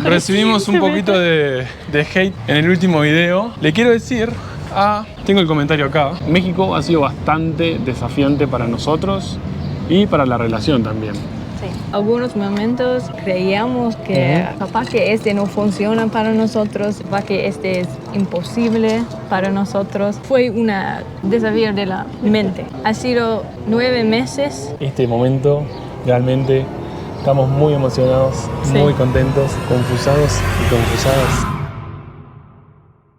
recibimos un poquito de hate en el último video. Le quiero decir tengo el comentario acá. México ha sido bastante desafiante para nosotros y para la relación también. Sí. Algunos momentos creíamos que capaz que este no funciona para nosotros, capaz que este es imposible para nosotros. Fue un desafío de la mente. Ha sido 9 meses. Este momento realmente estamos muy emocionados, muy contentos, confusados y confusadas.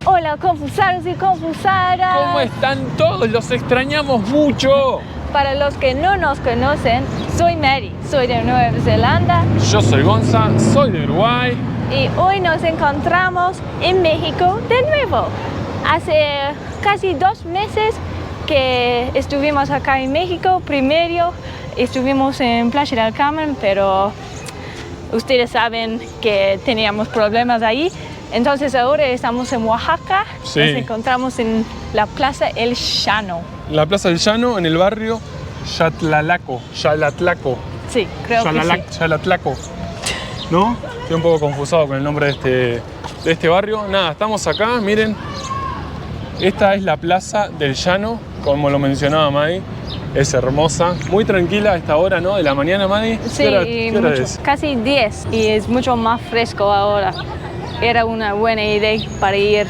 Hola, confusados y confusadas. ¿Cómo están todos? Los extrañamos mucho. Para los que no nos conocen, soy Mary, soy de Nueva Zelanda. Yo soy Gonza, soy de Uruguay. Y hoy nos encontramos en México de nuevo. Hace casi 2 meses que estuvimos acá en México. Primero estuvimos en Playa del Carmen, pero ustedes saben que teníamos problemas ahí. Entonces ahora estamos en Oaxaca. Sí. Nos encontramos en la Plaza El Llano. La Plaza del Llano, en el barrio Xalatlaco. Sí, creo que sí. Xalatlaco. ¿No? Estoy un poco confusado con el nombre de este barrio. Nada, estamos acá, miren. Esta es la Plaza del Llano, como lo mencionaba Madi. Es hermosa, muy tranquila a esta hora, ¿no? De la mañana, Madi. Sí, ¿Qué hora es? Casi 10 y es mucho más fresco ahora. Era una buena idea para ir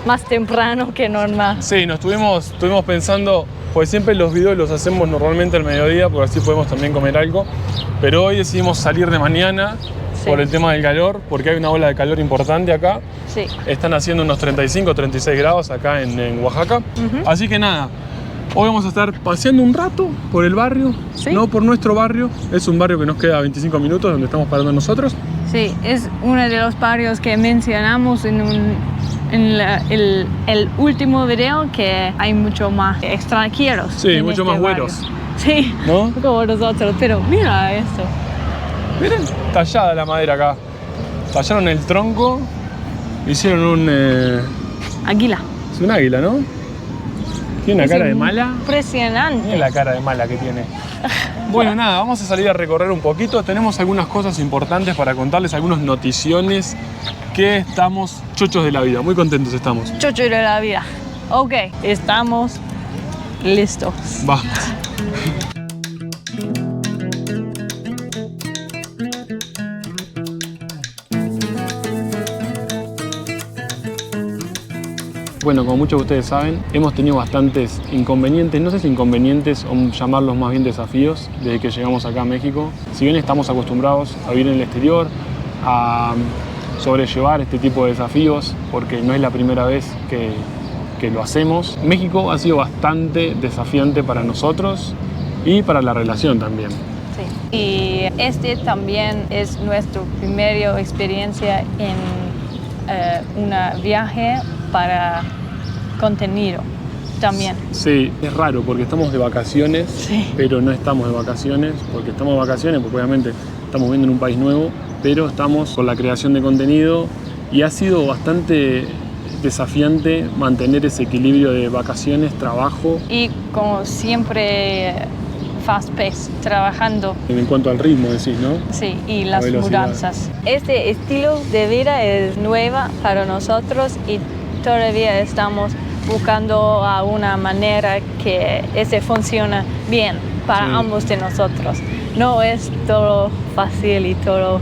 más temprano que normal. Sí, estuvimos pensando, pues siempre los videos los hacemos normalmente al mediodía, porque así podemos también comer algo. Pero hoy decidimos salir de mañana por el tema del calor, porque hay una ola de calor importante acá. Sí. Están haciendo unos 35, 36 grados acá en Oaxaca. Así que nada, hoy vamos a estar paseando un rato por el barrio, no por nuestro barrio. Es un barrio que nos queda 25 minutos donde estamos parando nosotros. Sí, es uno de los barrios que mencionamos en el último video, que hay mucho más extranjeros. Sí, mucho más güeros. Sí, ¿no? Como nosotros, pero mira esto. Miren, tallada la madera acá. Tallaron el tronco, hicieron un... Águila. Es un águila, ¿no? Tiene una cara de mala. Impresionante. Miren la cara de mala que tiene. Bueno, nada, vamos a salir a recorrer un poquito. Tenemos algunas cosas importantes para contarles, algunas noticiones, que estamos chochos de la vida, muy contentos estamos. Chochos de la vida. Ok, estamos listos. Vamos. Bueno, como muchos de ustedes saben, hemos tenido bastantes inconvenientes, no sé si inconvenientes o llamarlos más bien desafíos, desde que llegamos acá a México. Si bien estamos acostumbrados a vivir en el exterior, a sobrellevar este tipo de desafíos, porque no es la primera vez que lo hacemos, México ha sido bastante desafiante para nosotros y para la relación también. Sí. Y este también es nuestra primera experiencia en un viaje para contenido también. Sí, es raro porque estamos de vacaciones, pero no estamos de vacaciones, porque estamos de vacaciones porque obviamente estamos viviendo en un país nuevo, pero estamos con la creación de contenido y ha sido bastante desafiante mantener ese equilibrio de vacaciones, trabajo. Y como siempre, fast pace, trabajando. En cuanto al ritmo, decís, ¿no? Sí, y las mudanzas. Este estilo de vida es nueva para nosotros y todavía estamos buscando a una manera que funcione bien para ambos de nosotros. No es todo fácil y todo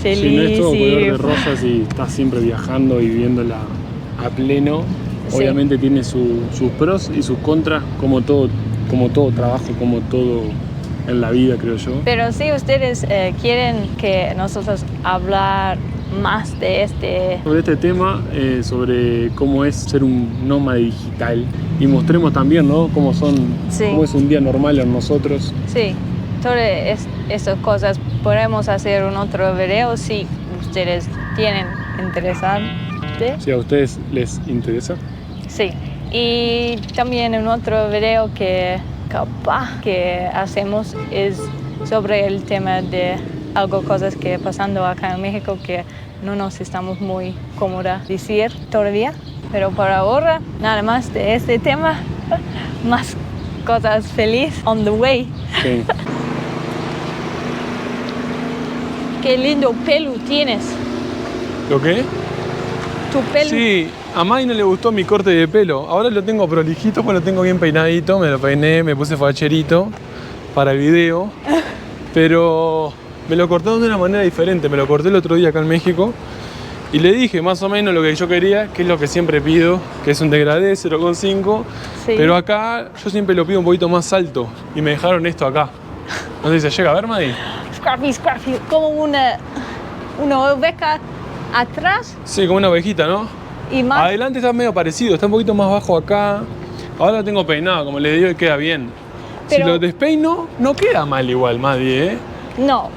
feliz. Sí, no es todo color de rosas y estás siempre viajando y viviéndola a pleno. Obviamente tiene sus pros y sus contras, como todo trabajo, como todo en la vida, creo yo. Pero si ustedes quieren que nosotros hablar más de sobre este tema, sobre cómo es ser un nómade digital, y mostremos también, ¿no? Cómo es un día normal en nosotros. Sí, todas esas cosas podemos hacer un otro video si ustedes tienen interesante. Si a ustedes les interesa. Sí, y también en otro video que capaz que hacemos es sobre el tema de cosas que pasando acá en México que no nos estamos muy cómodas decir todavía, pero por ahora nada más de este tema, más cosas felices on the way. Sí. Qué lindo pelo tienes. ¿Lo qué? Tu pelo. Sí, a Mai no le gustó mi corte de pelo. Ahora lo tengo prolijito, pues lo tengo bien peinadito. Me lo peiné, me puse facherito para el video. Pero me lo cortaron de una manera diferente. Me lo corté el otro día acá en México. Y le dije más o menos lo que yo quería, que es lo que siempre pido, que es un degradé 0,5. Sí. Pero acá yo siempre lo pido un poquito más alto. Y me dejaron esto acá. No sé si se llega a ver, Madi. Scruffy, scruffy. Como una oveja atrás Sí, como una ovejita, ¿no? y más. Adelante está medio parecido, está un poquito más bajo acá. Ahora lo tengo peinado, como le digo, y queda bien. Pero- Si lo despeino, no queda mal igual, Madi, ¿eh? No.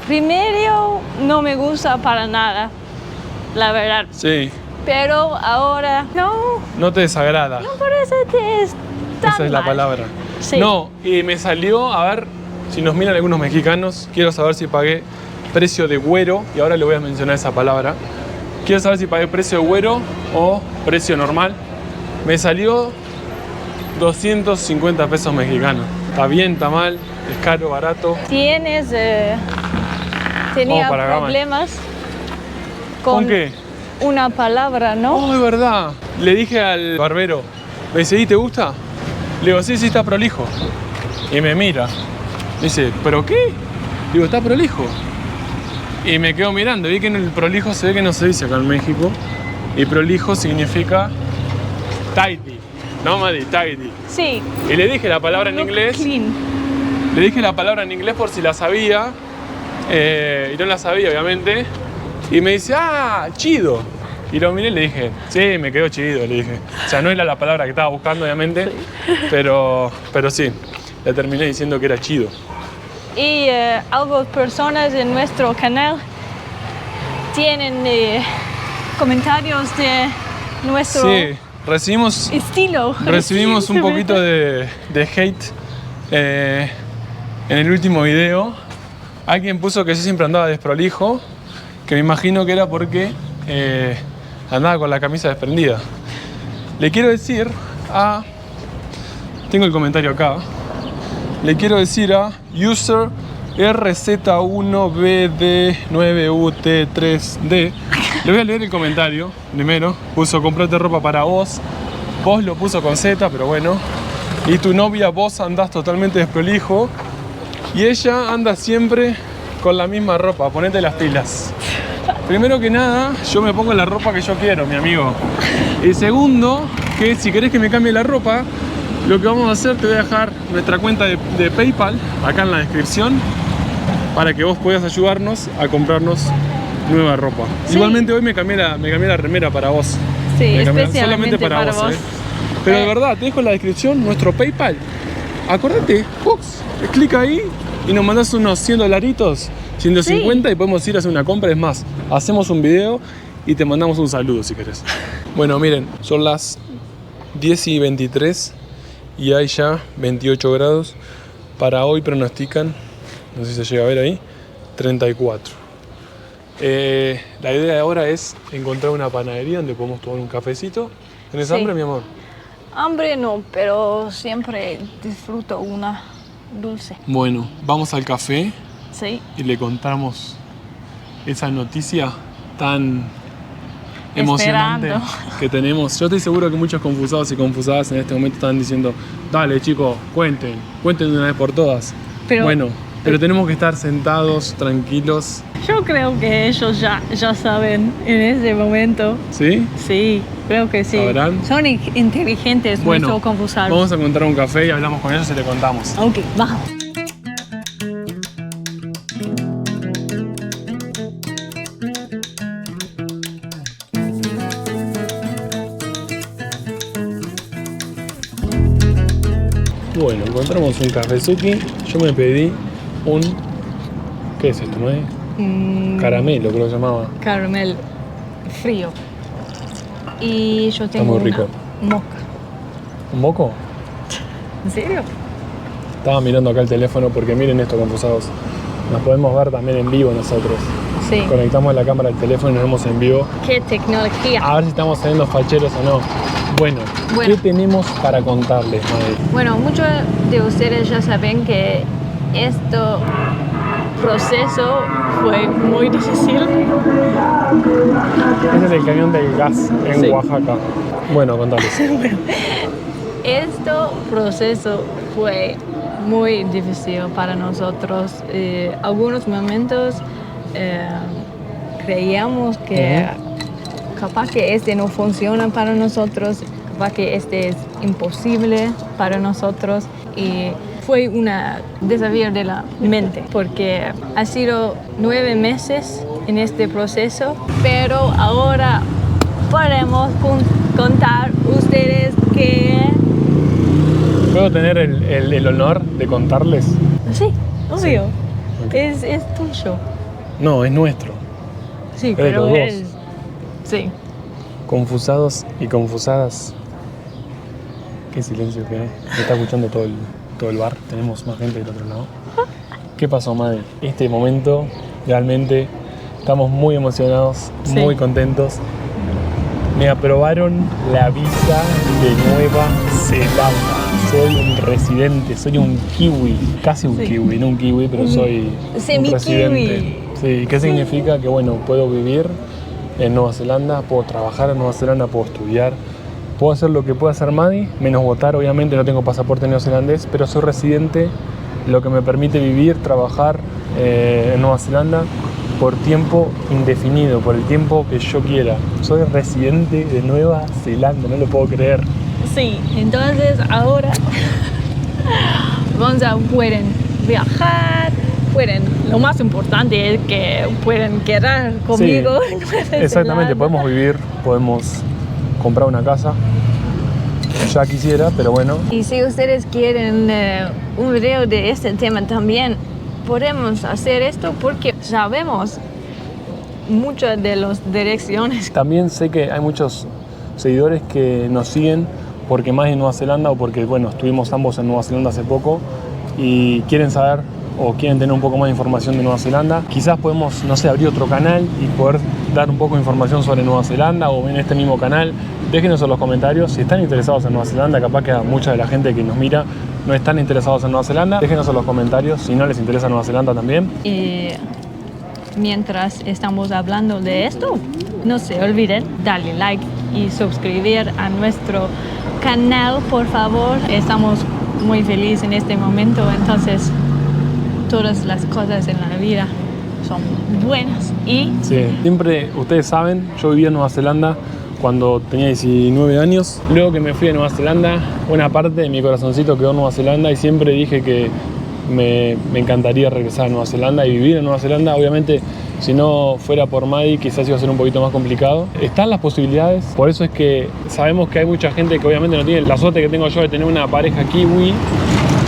Primero no me gusta para nada, la verdad. Sí, Pero ahora no te desagrada. no parece que es tan Esa es la mal. palabra. Sí. No, y me salió, a ver, si nos miran algunos mexicanos, quiero saber si pagué precio de güero, y ahora le voy a mencionar esa palabra. Quiero saber si pagué precio de güero o precio normal. Me salió 250 pesos mexicanos. Está bien, está mal, es caro, barato. Tenía Vamos para acá, problemas ¿Con qué? una palabra, ¿no? Oh, es verdad. Le dije al barbero, me dice, ¿y te gusta? Le digo, sí, está prolijo. Y me mira. Me dice, ¿pero qué? Digo, está prolijo. Y me quedo mirando. Vi que en el prolijo se ve que no se dice acá en México. Y prolijo significa tidy. No, Madi, tidy. Sí. Y le dije la palabra en Look inglés. clean. Le dije la palabra en inglés por si la sabía. Y no la sabía, obviamente. Y me dice, ah, chido. Y lo miré y le dije, sí, me quedó chido, le dije. O sea, no era la palabra que estaba buscando, obviamente. Sí. Pero sí, le terminé diciendo que era chido. Y algunas personas en nuestro canal tienen comentarios de nuestro Sí, recibimos estilo. un poquito de hate en el último video. Alguien puso que yo siempre andaba desprolijo, que me imagino que era porque andaba con la camisa desprendida. Le quiero decir a... Tengo el comentario acá. Le quiero decir a user RZ1BD9UT3D. Le voy a leer el comentario primero. Puso, comprate ropa para vos. Vos lo puso con Z, pero bueno. Y tu novia, vos andás totalmente desprolijo. Y ella anda siempre con la misma ropa. Ponete las pilas. Primero que nada, yo me pongo la ropa que yo quiero, mi amigo. Y segundo, que si querés que me cambie la ropa, lo que vamos a hacer, te voy a dejar nuestra cuenta de PayPal acá en la descripción para que vos puedas ayudarnos a comprarnos nueva ropa. Sí. Igualmente hoy me cambié la remera para vos. Sí, Me cambié especialmente para vos. Pero de verdad, te dejo en la descripción nuestro PayPal. Acordate, Fox, clic ahí y nos mandás unos 100 dolaritos, 150 Sí. y podemos ir a hacer una compra. Es más, hacemos un video y te mandamos un saludo si querés. Bueno, miren, son las 10:23 y hay ya 28 grados. Para hoy pronostican, no sé si se llega a ver ahí, 34. La idea de ahora es encontrar una panadería donde podemos tomar un cafecito. ¿Tenés Sí. hambre, mi amor? Hambre no, pero siempre disfruto una dulce. Bueno, vamos al café Sí. y le contamos esa noticia tan emocionante Esperando. que tenemos. Yo estoy seguro que muchos confusados y confusadas en este momento están diciendo, dale chicos, cuenten de una vez por todas. Pero- Pero tenemos que estar sentados, tranquilos. Yo creo que ellos ya saben en ese momento. ¿Sí? Sí, creo que sí. ¿Sabrán? Son inteligentes, Bueno, nuestros confusados. vamos a encontrar un café y hablamos con ellos y le contamos. Ok, vamos. Bueno, encontramos un cafezuki. Yo me pedí un... ¿Qué es esto, no es? Caramelo, creo que se llamaba. Caramel frío. Y yo tengo muy una rico. moca. ¿Un moco? ¿En serio? Estaba mirando acá el teléfono porque miren esto, confusados. Nos podemos ver también en vivo nosotros. Sí. Conectamos la cámara del teléfono y nos vemos en vivo. ¿Qué tecnología? A ver si estamos saliendo facheros o no. Bueno, Bueno. ¿qué tenemos para contarles, Madre? Bueno, muchos de ustedes ya saben que esto proceso fue muy difícil. Ese es el camión del gas en Sí. Oaxaca. Bueno, contales. Este proceso fue muy difícil para nosotros. Algunos momentos creíamos que capaz que este no funciona para nosotros, capaz que este es imposible para nosotros. Y fue un desafío de la mente, porque ha sido 9 meses en este proceso, pero ahora podemos contar ustedes que... ¿Puedo tener el honor de contarles? Sí, obvio. Ok. Es tuyo. No, es nuestro. Sí, de pero los dos. es... Sí. Confusados y confusadas. Qué silencio que hay. Me está escuchando todo el bar. Tenemos más gente del otro lado. ¿Qué pasó, madre? Este momento, realmente, estamos muy emocionados, Sí. muy contentos. Me aprobaron la visa de Nueva Zelanda. Soy un residente, soy un kiwi. Casi un Sí. kiwi, no un kiwi, pero soy un Semi-kiwi. residente. Sí, ¿qué significa? Que bueno, puedo vivir en Nueva Zelanda, puedo trabajar en Nueva Zelanda, puedo estudiar, puedo hacer lo que pueda hacer Maddie, menos votar, obviamente no tengo pasaporte neozelandés, pero soy residente, lo que me permite vivir, trabajar en Nueva Zelanda por tiempo indefinido, por el tiempo que yo quiera. Soy residente de Nueva Zelanda, no lo puedo creer. Sí, entonces ahora pueden viajar, lo más importante es que pueden quedar conmigo. Sí, en Nueva exactamente, Zelanda. podemos vivir, podemos comprar una casa. Ya quisiera, pero bueno. Y si ustedes quieren un video de este tema también, podemos hacer esto porque sabemos muchas de las direcciones. También sé que hay muchos seguidores que nos siguen porque más en Nueva Zelanda o porque, bueno, estuvimos ambos en Nueva Zelanda hace poco y quieren saber o quieren tener un poco más de información de Nueva Zelanda. Quizás podemos, no sé, abrir otro canal y poder dar un poco de información sobre Nueva Zelanda o en este mismo canal. Déjenos en los comentarios si están interesados en Nueva Zelanda. Capaz que mucha de la gente que nos mira no están interesados en Nueva Zelanda. Déjenos en los comentarios si no les interesa Nueva Zelanda también. Y mientras estamos hablando de esto, no se olviden darle like y suscribir a nuestro canal, por favor. Estamos muy felices en este momento, entonces todas las cosas en la vida son buenas y... Sí, siempre, ustedes saben, yo vivía en Nueva Zelanda cuando tenía 19 años. Luego que me fui a Nueva Zelanda, una parte de mi corazoncito quedó en Nueva Zelanda y siempre dije que me encantaría regresar a Nueva Zelanda y vivir en Nueva Zelanda. Obviamente, si no fuera por Maddie, quizás iba a ser un poquito más complicado. Están las posibilidades, por eso es que sabemos que hay mucha gente que obviamente no tiene la suerte que tengo yo de tener una pareja kiwi,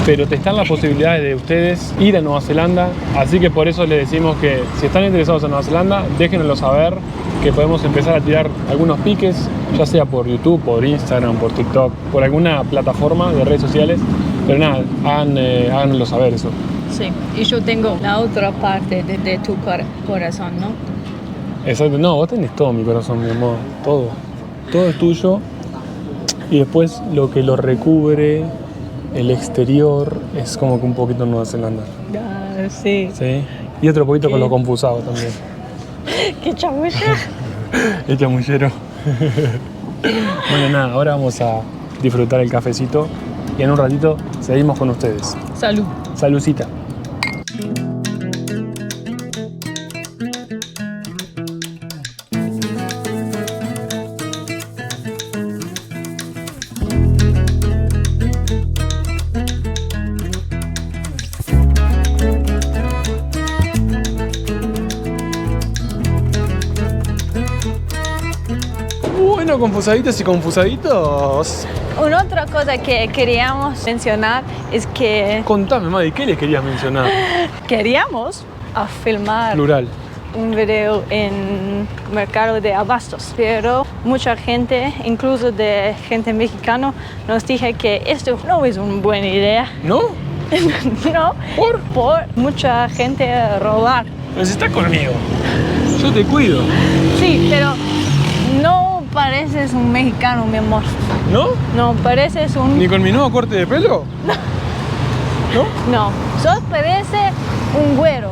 pero te están las posibilidades de ustedes ir a Nueva Zelanda, así que por eso les decimos que si están interesados en Nueva Zelanda, déjenoslo saber, que podemos empezar a tirar algunos piques, ya sea por YouTube, por Instagram, por TikTok, por alguna plataforma de redes sociales, pero nada, háganlo saber eso. Sí, y yo tengo la otra parte de tu corazón, ¿no? Exacto, no, vos tenés todo mi corazón, mi amor, todo es tuyo, y después lo que lo recubre, el exterior, es como que un poquito Nueva Zelanda. Ah, sí. ¿Sí? Y otro poquito con ¿Qué? lo confusado también. ¡Qué chamulla! El chamullero. Bueno, nada, ahora vamos a disfrutar el cafecito y en un ratito seguimos con ustedes. Salud. Saludcita. Bueno, confusaditos y confusaditos. Una otra cosa que queríamos mencionar es que Contame, Madi, ¿qué les querías mencionar? queríamos filmar Plural. un video en mercado de abastos, pero mucha gente, incluso de gente mexicana, nos dije que esto no es una buena idea. ¿No? No, por mucha gente robar. Pero si estás conmigo. Yo te cuido. Sí, pero no pareces un mexicano, mi amor. ¿No? No, pareces un... ¿Ni con mi nuevo corte de pelo? ¿No? No, sos parece un güero.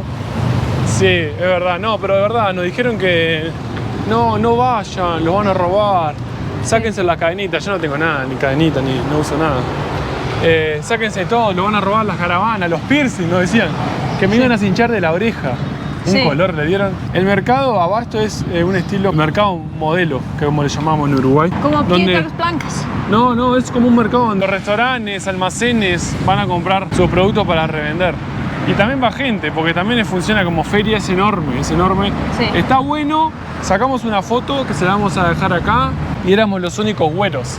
Sí, es verdad. No, pero de verdad, nos dijeron que no vayan, los van a robar. Sáquense las cadenitas. Yo no tengo nada, ni cadenita, ni no uso nada. Sáquense todo, lo van a robar las caravanas, los piercing, nos decían. Que me iban a cinchar de la oreja. Un color le dieron. El mercado abasto es un estilo mercado modelo, que como le llamamos en Uruguay. Como piedras blancas. No, es como un mercado donde los restaurantes, almacenes van a comprar sus productos para revender. Y también va gente, porque también funciona como feria, es enorme, es enorme. Sí. Está bueno, sacamos una foto que se la vamos a dejar acá y éramos los únicos güeros.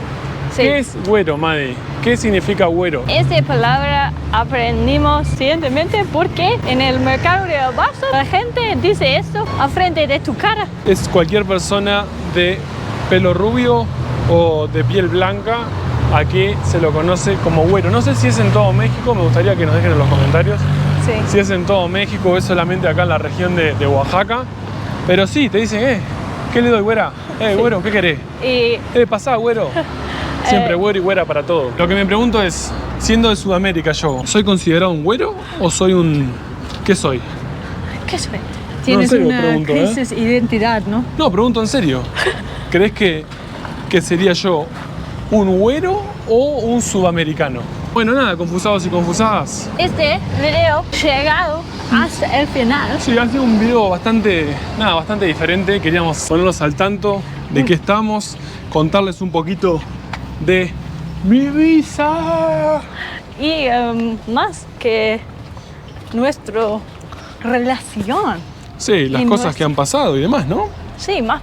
Sí. ¿Qué es güero, Madi? ¿Qué significa güero? Esta palabra aprendimos recientemente porque en el mercado de abasto la gente dice esto a frente de tu cara. Es cualquier persona de pelo rubio o de piel blanca. Aquí se lo conoce como güero. No sé si es en todo México, me gustaría que nos dejen en los comentarios. Sí. Si es en todo México o es solamente acá en la región de Oaxaca. Pero sí, te dicen, ¿qué le doy, güera? Güero, ¿qué querés? Pasá, güero. Siempre güero y güera para todo. Lo que me pregunto es, siendo de Sudamérica yo, ¿soy considerado un güero o soy un... ¿Qué soy? ¿Qué soy? Tienes serio, una pregunto, crisis de identidad, ¿no? No, pregunto en serio. ¿Crees que sería yo un güero o un sudamericano? Bueno, nada, confusados y confusadas. Este video llegado hasta el final. Sí, ha sido un video bastante diferente. Queríamos ponerlos al tanto de qué estamos, contarles un poquito de mi visa. Y más que nuestra relación. Sí, las Y cosas que han pasado y demás, ¿no? Sí, más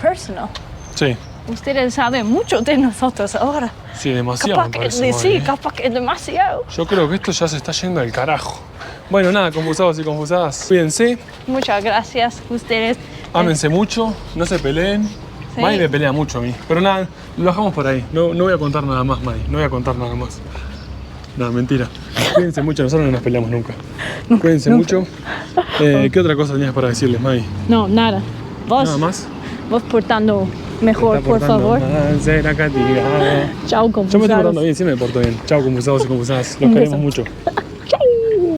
personal. Sí, Ustedes saben mucho de nosotros ahora. sí, demasiado. Capaz me que parece, sí, Madi. capaz que demasiado. Yo creo que esto ya se está yendo al carajo. Bueno, nada, confusados y confusadas. Cuídense, Muchas gracias ustedes. ámense mucho, no se peleen. Sí. Madi me pelea mucho a mí. Pero nada, lo dejamos por ahí. No voy a contar nada más, Madi. No voy a contar nada más. No, mentira. Cuídense mucho, nosotros no nos peleamos nunca. Cuídense mucho. ¿Qué otra cosa tenías para decirles, Madi? No, nada. Vos, Nada más. vos portando mejor, Está por portando favor. mal, será castigado. Chao, Yo me estoy portando confusados. bien, sí me porto bien. Chao, confusados y confusadas. Los Un queremos beso. mucho.